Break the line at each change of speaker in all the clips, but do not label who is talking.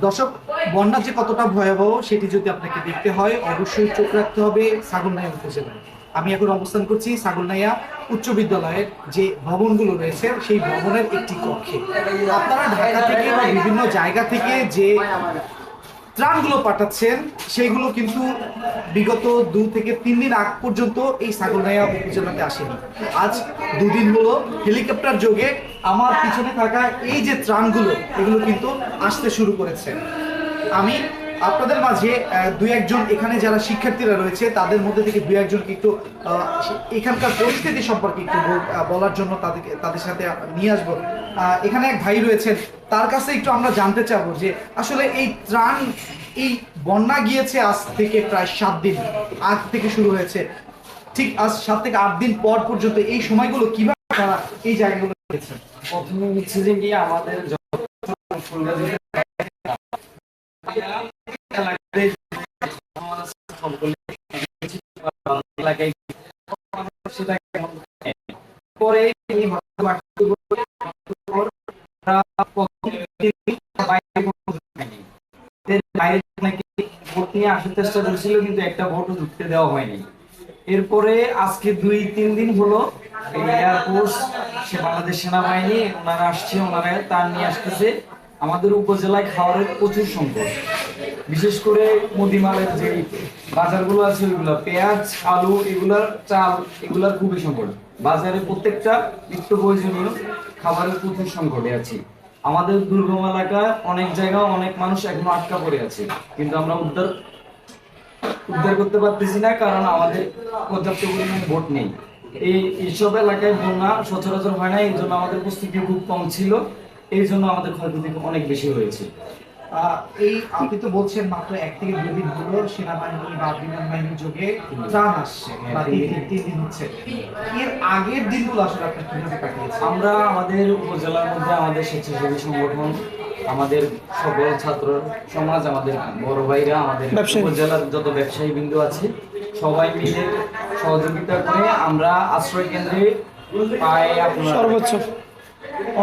দর্শক, বন্যা যে কতটা ভয়াবহ সেটি যদি আপনাকে দেখতে হয় অবশ্যই চোখ রাখতে হবে ছাগলনাইয়া উপজেলায়। আমি এখন অবস্থান করছি ছাগলনাইয়া উচ্চ বিদ্যালয়ের যে ভবনগুলো রয়েছে সেই ভবনের একটি কক্ষে। আপনারা ঢাকা থেকে বা বিভিন্ন জায়গা থেকে যে ত্রাণগুলো পাঠাচ্ছেন সেগুলো কিন্তু বিগত 2 থেকে 3 দিন আগ পর্যন্ত এই ছাগলনাইয়া উপজেলাতে আসেনি। আজ 2 দিন হলো হেলিকপ্টার যোগে আমার পিছনে থাকা এই যে ত্রাণগুলো এগুলো কিন্তু আসতে শুরু করেছে। আমি আপনাদের মাঝে 2-1 জন এখানে যারা শিক্ষার্থীরা রয়েছে তাদের মধ্যে থেকে 2-1 জনকে একটু এখানকার পরিস্থিতি সম্পর্কে একটু বলার জন্য তাদের সাথে নিয়ে আসবো। এখানে এক ভাই রয়েছেন, তার কাছে একটু আমরা জানতে চাবো যে আসলে এই ত্রাণ, এই বন্যা গিয়েছে আজ থেকে প্রায় 7 দিন আগ থেকে শুরু হয়েছে, ঠিক আজ 7 থেকে 8 দিন পর পর্যন্ত এই সময়গুলো কিভাবে তারা এই জায়গাগুলো পেয়েছে।
প্রথমে হচ্ছে যে কি আমাদের এলাকায় পরে ভোট নিয়ে আসার চেষ্টা করেছিল কিন্তু একটা ভোটও ঢুকতে দেওয়া হয়নি। এরপরে আজকে 2-3 দিন হলো এয়ারফোর্স, সে বাংলাদেশ সেনাবাহিনী ওনারা আসছে, ওনারা তার নিয়ে আসতেছে। আমাদের উপজেলায় খাবারের প্রচুর সংকট, বিশেষ করে মুদিমালের যে বাজারগুলো আছে ওইগুলো পেঁয়াজ, আলু, এগুলার চাল, এগুলার খুবই সংকট। বাজারে প্রত্যেকটা নিত্য প্রয়োজনীয় খাবারের প্রচুর সংকটে আছে। আমাদের দুর্গম এলাকায় অনেক জায়গায় অনেক মানুষ এখনো আটকা পড়ে আছে, কিন্তু আমরা উদ্ধার করতে পারতেছি না, কারণ আমাদের পর্যাপ্ত পরিমাণে ভোট নেই। এইসব এলাকায় বন্যা সচরাচর হয় না, এই জন্য আমাদের প্রস্তুতি খুব কম ছিল, এই জন্য আমাদের ক্ষয়ক্ষতি অনেক বেশি হয়েছে।
এই আপনি তো বলছেন মাত্র 1 থেকে 2 দিন হলো সেনাবাহিনী বা বিমান বাহিনীর যোগে ত্রাণ আসছে, বা 3 দিন হচ্ছে। এর আগের দিনগুলো আসলে আপনি কিভাবে কাটিয়েছেন?
আমরা আমাদের উপজেলার মধ্যে আমাদের স্বেচ্ছাসেবী সংগঠন, আমাদের সকল ছাত্র সমাজ, আমাদের বড় ভাইরা, আমাদের উপজেলার যত ব্যবসায়ী বিন্দু আছে সবাই মিলে সহযোগিতা করে আমরা আশ্রয় কেন্দ্রে প্রায় আপনার
সর্বোচ্চ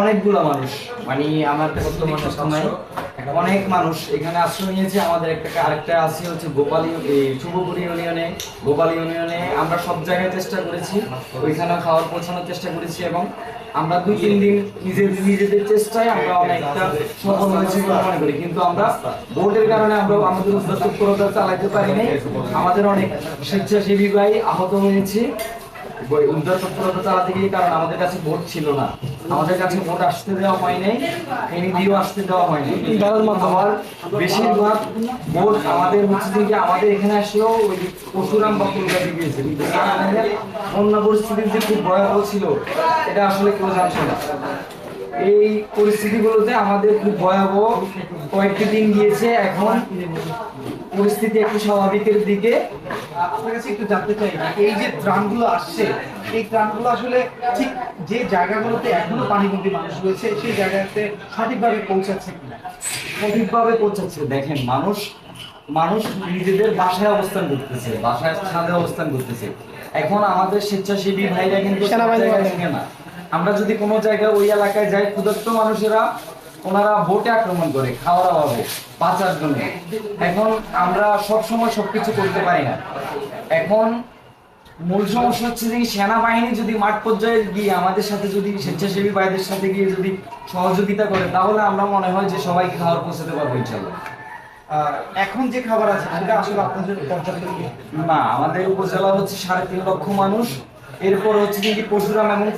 অনেকগুলো মানুষ, মানে আমার বর্তমান সময় অনেক মানুষ এখানে আশ্রয় নিয়েছে। আমাদের আরেকটা আছে হচ্ছে শুভপুর ইউনিয়নে, গোপাল ইউনিয়নে। আমরা সব জায়গায় চেষ্টা করেছি, ওইখানে খাবার পৌঁছানোর চেষ্টা করেছি, এবং আমরা 2-3 দিন নিজেদের চেষ্টায় আমরা অনেকটা সফল হয়েছি বলে মনে করি। কিন্তু আমরা ভোটের কারণে আমরা আমাদের উদ্ধার তৎপরতা চালাতে পারিনি। আমাদের অনেক স্বেচ্ছাসেবী ভাই আহত হয়েছে উদ্ধার তৎপরতা চালাতে গিয়ে, কারণ আমাদের কাছে ভোট ছিল না, আমাদের কাছে ভোট আসতে দেওয়া হয় নাই, এনডিও আসতে দেওয়া হয়নি। আবার বেশিরভাগ ভোট আমাদের হচ্ছে যে আমাদের এখানে আসলেও ওই পরশুরাম বা কলকাতা গিয়েছে, কিন্তু বন্যা পরিস্থিতি যে খুব ভয়াবহ ছিল এটা আসলে কেউ জানছে না। এই পরিস্থিতিগুলোতে আমাদের খুব ভয়াবহ কয়েকটি দিন গিয়েছে, এখন পরিস্থিতি একটু স্বাভাবিকের দিকে।
আপনার কাছে একটু জানতে চাই, এই যে ত্রাণগুলো আসছে এই ত্রাণগুলো আসলে ঠিক যে জায়গাগুলোতে এখনো পানিবন্দী মানুষ রয়েছে সেই জায়গাতে সঠিকভাবে পৌঁছাচ্ছে কিনা?
সঠিকভাবে পৌঁছাচ্ছে। দেখেন, মানুষ মানুষ নিজেদের বাসায় অবস্থান করতেছে, বাসায় ছাদে অবস্থান করতেছে। এখন আমাদের স্বেচ্ছাসেবী ভাইরা কিন্তু না, আমরা যদি কোনো জায়গায় ওই এলাকায় যাই, ক্ষুধার্ত মানুষেরা ওনারা ভোটে আক্রমণ করে খাওয়ার অভাবে, বাঁচার জন্য। এখন আমরা সব সময় সবকিছু করতে পারি না। এখন মূল সমস্যা হচ্ছে যে সেনাবাহিনী যদি মাঠ পর্যায়ে গিয়ে আমাদের সাথে, যদি স্বেচ্ছাসেবী ভাইদের সাথে গিয়ে যদি সহযোগিতা করে, তাহলে আমরা মনে হয় যে সবাইকে খাবার পৌঁছাতে পারবো ইনশাআল্লাহ।
এখন যে খাবার আছে সেটা আসলে আপনাদের পর্যাপ্ত
না, আমাদের উপজেলা হচ্ছে 3.5 লক্ষ মানুষ। এরপর হচ্ছে কি পরশুরাম এবং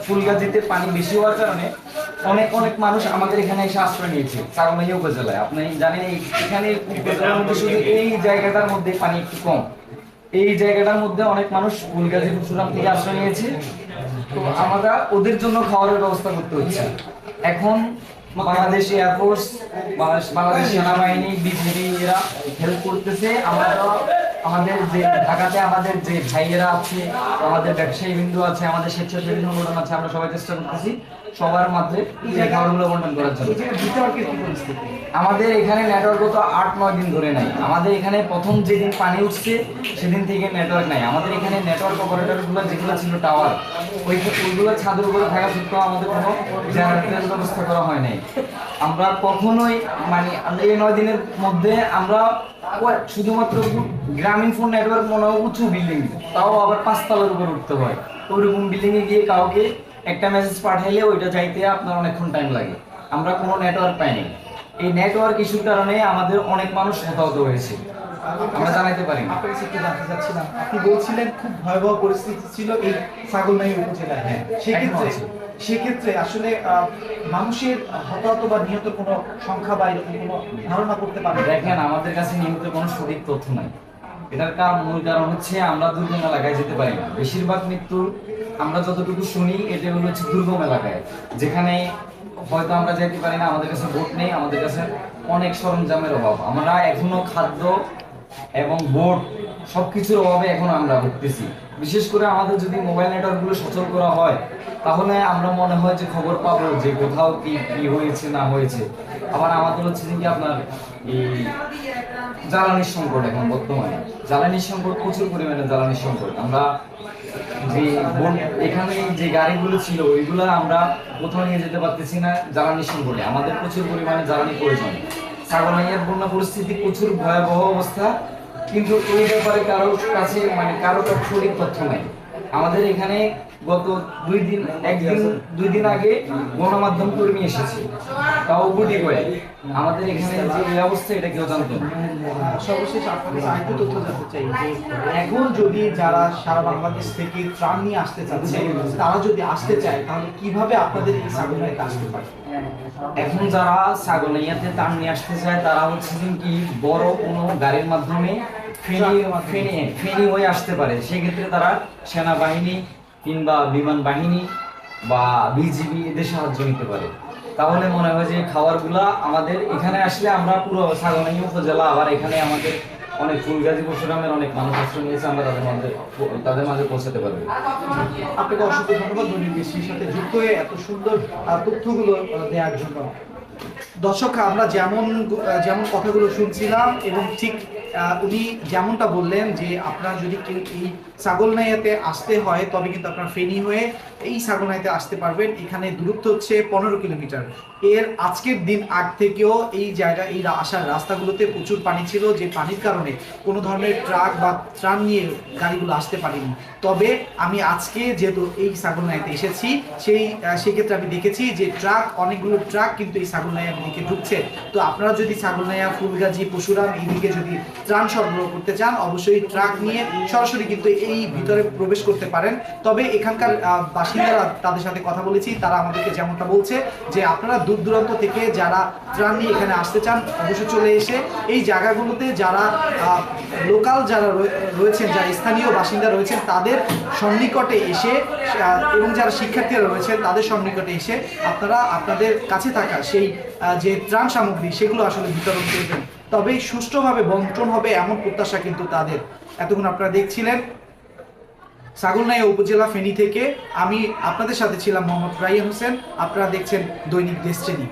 ফুলগাজীতে পানি বেশি হওয়ার কারণে অনেক অনেক মানুষ আমাদের এখানে এসে আশ্রয় নিয়েছে। ছাগলনাইয়া উপজেলায় আপনি জানেন এখানে উপজেলার মধ্যে শুধু এই জায়গাটার মধ্যে পানি একটু কম, এই জায়গাটার মধ্যে অনেক মানুষ ফুলগাজী পরশুরাম থেকে আশ্রয় নিয়েছে। তো আমরা ওদের জন্য খাবারের ব্যবস্থা করতে হচ্ছে। এখন বাংলাদেশ এয়ারফোর্স, বাংলাদেশ সেনাবাহিনী, বিজিবি এরা হেল্প করতেছে। আমরা আমাদের যে ঢাকাতে আমাদের যে ভাইয়েরা আছে, আমাদের ব্যবসায়ী বিন্দু আছে, আমাদের স্বেচ্ছাসেবী সংগঠন আছে, আমরা সবাই চেষ্টা করতেছি সবার মাঝে এই খাবারগুলো বন্টন করার জন্য।
এই জায়গায় নেটওয়ার্কের কি পরিস্থিতি?
আমাদের এখানে নেটওয়ার্ক তো 8-9 দিন ধরে নাই। আমাদের এখানে প্রথম যেদিন পানি উঠছে সেদিন থেকে নেটওয়ার্ক নাই। আমাদের এখানে নেটওয়ার্ক অপারেটরগুলো যেগুলো ছিল টাওয়ার, ওইগুলো ছাদের উপরে থাকা সত্ত্বেও আমাদের কোনো জেনারেটরের ব্যবস্থা করা হয় নাই। আমরা কখনোই মানে এই 9 দিনের মধ্যে আমরা শুধুমাত্র গ্রামীণ ফোন নেটওয়ার্ক মনে হয় উঁচু বিল্ডিং, তাও আবার 5 তলার উপর উঠতে হয়। ওইরকম বিল্ডিং এ গিয়ে কাউকে একটা মেসেজ পাঠাইলে ওইটা যাইতে আপনার অনেকক্ষণ টাইম লাগে। আমরা কোনো নেটওয়ার্ক পাইনি। এই নেটওয়ার্ক ইস্যুর কারণে আমাদের অনেক মানুষ হতাহত হয়েছে, আমরা জানাইতে পারি না।
আপনার কাছে একটু জানতে চাচ্ছিলাম, আপনি বলছিলেন খুব ভয়াবহ পরিস্থিতি ছিল এই ছাগলনাইয়া উপজেলায়।
হ্যাঁ,
সেক্ষেত্রে
একদম।
সেক্ষেত্রে আসলে মানুষের হতাহত বা নিহত কোনো সংখ্যা বা এরকম কোনো ধারণা করতে পারবেন?
দেখেন, আমাদের কাছে নিয়মিত কোনো সঠিক তথ্য নাই। এটার মূল কারণ হচ্ছে আমরা দুর্গম এলাকায় যেতে পারি না। বেশিরভাগ মৃত্যু আমরা যতটুকু শুনি এটা হচ্ছে দুর্গম এলাকায়, যেখানে হয়তো আমরা যেতে পারি না, আমাদের কাছে বোট নেই, আমাদের কাছে অনেক সরঞ্জামের অভাব। আমরা এখনো খাদ্য এবং বোট সবকিছুর অভাবে এখন আমরা ভুগতেছি। বিশেষ করে আমাদের যদি মোবাইল নেটওয়ার্কগুলো সচল করা হয় তাহলে আমরা মনে হয় যে খবর পাবো যে কোথাও কি কি হয়েছে না হয়েছে। আবার আমাদের হচ্ছে যে কি আপনার এই জ্বালানির সংকট, এখন বর্তমানে জ্বালানির সংকট, প্রচুর পরিমাণে জ্বালানির সংকট। আমরা যে এখানে যে গাড়িগুলো ছিল ওইগুলো আমরা কোথাও নিয়ে যেতে পারতেছি না জ্বালানির সংকটে। আমাদের প্রচুর পরিমাণে জ্বালানি প্রয়োজন। ছাগলনাইয়ার বন্যা পরিস্থিতি প্রচুর ভয়াবহ অবস্থা, কিন্তু এই ব্যাপারে কারোর কাছে মানে কারো সঠিক তথ্য নাই। আমাদের এখানে গত 2 দিন আগে গণমাধ্যম কর্মী এসেছে, তাও গুটি করে। আমাদের এখানে যে এই অবস্থা এটা কেউ জানতো না।
সর্বশেষ আপনার কাছে আরেকটু তথ্য জানতে চাই যে এখন যদি যারা সারা বাংলাদেশ থেকে ত্রাণ নিয়ে আসতে চাচ্ছে, তারা যদি আসতে চায় তাহলে কিভাবে আপনাদের এই ছাগলনাইয়াতে আসতে পারে?
এখন যারা ছাগলনাইয়াতে ত্রাণ নিয়ে আসতে চায় তারা হচ্ছে কি বড় কোনো গাড়ির মাধ্যমে ফেনী হয়ে আসতে পারে। সেক্ষেত্রে তারা সেনাবাহিনী কিংবা বিমান বাহিনী বা বিজিবি এদের সাহায্য নিতে পারে। তাহলে মনে হয় যে খাবারগুলা আমাদের এখানে আসলে আমরা পুরো ছাগলনাইয়া উপজেলা, আবার এখানে আমাদের অনেক ফুলগাজী পরশুরামের অনেক মানুষ আশ্রয় নিয়েছে, আমরা তাদের মাঝে পৌঁছাতে পারবো।
আপনাকে অসংখ্য ধন্যবাদ দৈনিক দেশটির সাথে যুক্ত হয়ে এত সুন্দর তথ্যগুলো দেওয়ার জন্য। দর্শক, আমরা যেমন কথাগুলো শুনছিলাম এবং ঠিক উনি যেমনটা বললেন যে আপনারা যদি কেউ এই ছাগলনাইয়াতে আসতে হয় তবে কিন্তু আপনারা ফেনী হয়ে এই ছাগলনাইয়াতে আসতে পারবেন। এখানে দূরত্ব হচ্ছে 15 কিলোমিটার। এর আজকের দিন আগ থেকেও এই জায়গায় এই আসার রাস্তাগুলোতে প্রচুর পানি ছিল, যে পানির কারণে কোনো ধরনের ট্রাক বা ত্রাণ নিয়ে গাড়িগুলো আসতে পারেনি। তবে আমি আজকে যেহেতু এই ছাগলনাইয়াতে এসেছি সেক্ষেত্রে আমি দেখেছি যে অনেকগুলো ট্রাক কিন্তু এই ছাগলনাইয়ার দিকে ঢুকছে। তো আপনারা যদি ছাগলনাইয়া, ফুলগাজী, পরশুরাম এইদিকে যদি ত্রাণ সরবরাহ করতে চান অবশ্যই ট্রাক নিয়ে সরাসরি কিন্তু এই ভিতরে প্রবেশ করতে পারেন। তবে এখানকার বাসিন্দারা, তাদের সাথে কথা বলেছি, তারা আমাদেরকে যেমনটা বলছে যে আপনারা দূর দূরান্ত থেকে যারা ত্রাণ নিয়ে এখানে আসতে চান অবশ্যই চলে এসে এই জায়গাগুলোতে যারা লোকাল যারা রয়েছেন, যারা স্থানীয় বাসিন্দা রয়েছেন তাদের সন্নিকটে এসে এবং যারা শিক্ষার্থীরা রয়েছেন তাদের সন্নিকটে এসে আপনারা আপনাদের কাছে থাকা সেই যে ত্রাণ সামগ্রী সেগুলো আসলে বিতরণ করবেন। তবে সুষ্ঠুভাবে বন্টন হবে এমন প্রত্যাশা কিন্তু তাদের। এতক্ষণ আপনারা দেখছিলেন ছাগলনাইয়া উপজেলা ফেনী থেকে আমি আপনাদের সাথে ছিলাম মোহাম্মদ রাইয়ান হোসেন। আপনারা দেখছেন দৈনিক দেশপ্রেমী।